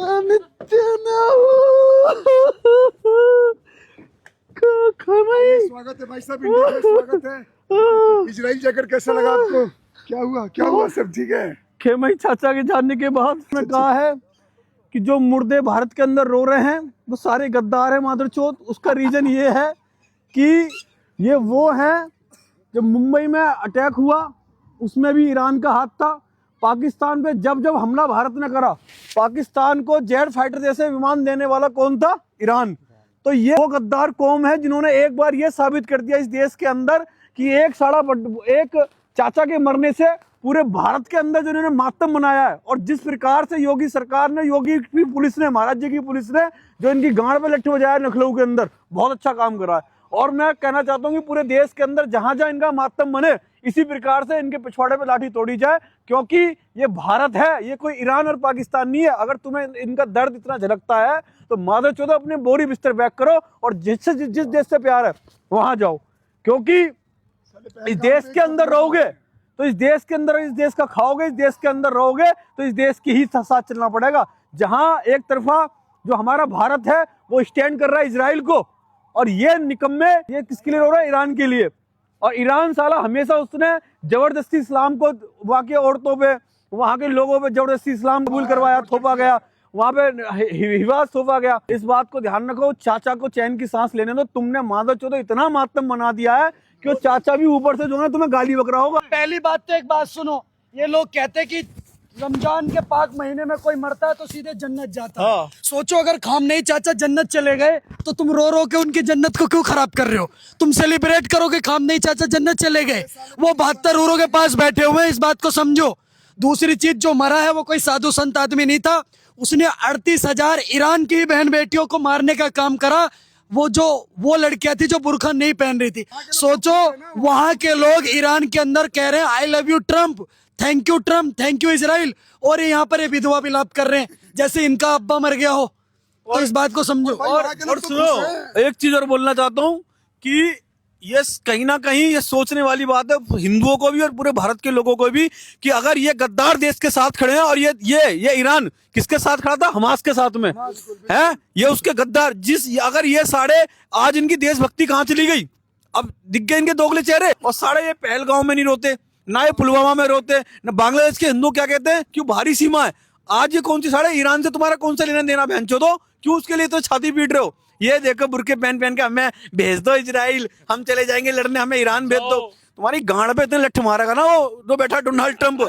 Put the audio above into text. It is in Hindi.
स्वागत है भाई साहब, इंडिया में स्वागत है। इजराइल जाकर कैसा लगा आपको? क्या हुआ सब ठीक है? खेमई चाचा के जानने के बाद उसने कहा है कि जो मुर्दे भारत के अंदर रो रहे हैं वो सारे गद्दार हैं मादरचोद। उसका रीजन ये है कि ये वो हैं जब मुंबई में अटैक हुआ उसमें भी ईरान का हाथ था। पाकिस्तान पे जब जब हमला भारत ने करा, पाकिस्तान को जेट फाइटर जैसे विमान देने वाला कौन था? ईरान। तो ये वो गद्दार कौम है जिन्होंने एक बार ये साबित कर दिया इस देश के अंदर कि एक चाचा के मरने से पूरे भारत के अंदर जिन्होंने मातम मनाया है। और जिस प्रकार से योगी सरकार ने, योगी की पुलिस ने, महाराज जी की पुलिस ने जो इनकी गांड पे लट्ठे बजाया लखनऊ के अंदर, बहुत अच्छा काम करा है। और मैं कहना चाहता हूँ कि पूरे देश के अंदर जहां जहां इनका मातम बने इसी प्रकार से इनके पिछवाड़े पे लाठी तोड़ी जाए, क्योंकि ये भारत है, ये कोई ईरान और पाकिस्तान नहीं है। अगर तुम्हें इनका दर्द इतना झलकता है तो मादर चौदह अपने बोरी बिस्तर पैक करो और जिस देश से प्यार है वहां जाओ, क्योंकि इस देश के अंदर रहोगे तो इस देश के अंदर, इस देश का खाओगे, इस देश के अंदर रहोगे तो इस देश की ही साथ चलना पड़ेगा। जहां एक तरफा जो हमारा भारत है वो स्टैंड कर रहा है इजराइल को, और ये निकम्मे ये किसके लिए रो रहा है? ईरान के लिए। और ईरान साला हमेशा उसने जबरदस्ती इस्लाम को वहाँ के औरतों पे, वहाँ के लोगों पे जबरदस्ती इस्लाम कबूल करवाया, थोपा गया, वहाँ पे हिवाज थोपा गया। इस बात को ध्यान रखो, चाचा को चैन की सांस लेने दो। तुमने मादर चौदह इतना मातम बना दिया है कि वो चाचा भी ऊपर से जो है तुम्हें गाली बक रहा होगा। पहली बात तो एक बात सुनो, ये लोग कहते हैं कि रमजान के पाक महीने में कोई मरता है तो सीधे जन्नत जाता है। सोचो अगर खामनेई चाचा जन्नत चले गए तो तुम रो रो के उनकी जन्नत को क्यों खराब कर रहे हो? तुम सेलिब्रेट करोगे खामनेई चाचा जन्नत चले गए, वो 72 हूरों के पास बैठे हुए हैं, इस बात को समझो। दूसरी चीज, जो मरा है वो कोई साधु संत आदमी नहीं था, उसने 38,000 ईरान की बहन बेटियों को मारने का काम करा। वो लड़कियां थी जो बुरखा नहीं पहन रही थी। सोचो वहां के लोग ईरान के अंदर कह रहे हैं I love you Trump, thank you Trump, thank you Israel, और यहाँ पर ये विधवा विलाप कर रहे हैं जैसे इनका अब्बा मर गया हो। तो इस बात को समझो। और सुनो, एक चीज और बोलना चाहता हूँ कि ये कहीं ना कहीं ये सोचने वाली बात है हिंदुओं को भी और पूरे भारत के लोगों को भी कि अगर ये गद्दार देश के साथ खड़े हैं, और ये ईरान किसके साथ खड़ा था? हमास के साथ में है। ये उसके गद्दार अगर ये सारे आज इनकी देशभक्ति कहाँ चली गई? अब दिख गए इनके दोगले चेहरे। और सारे ये पहलगांव में नहीं रोते, ना ये पुलवामा में रोते, ना बांग्लादेश के हिंदू क्या कहते हैं क्यों भारी सीमा है। आज ये कौन सी साढ़े ईरान से तुम्हारा कौन सा लेना देना? बहन चोदो, क्यों उसके लिए तो छाती पीट रहे हो? ये देखो बुरके पहन के हमें भेज दो इजराइल, हम चले जाएंगे लड़ने, हमें ईरान भेज दो। तुम्हारी गांड पे इतने लठ मारेगा ना वो जो बैठा डोनाल्ड ट्रम्प।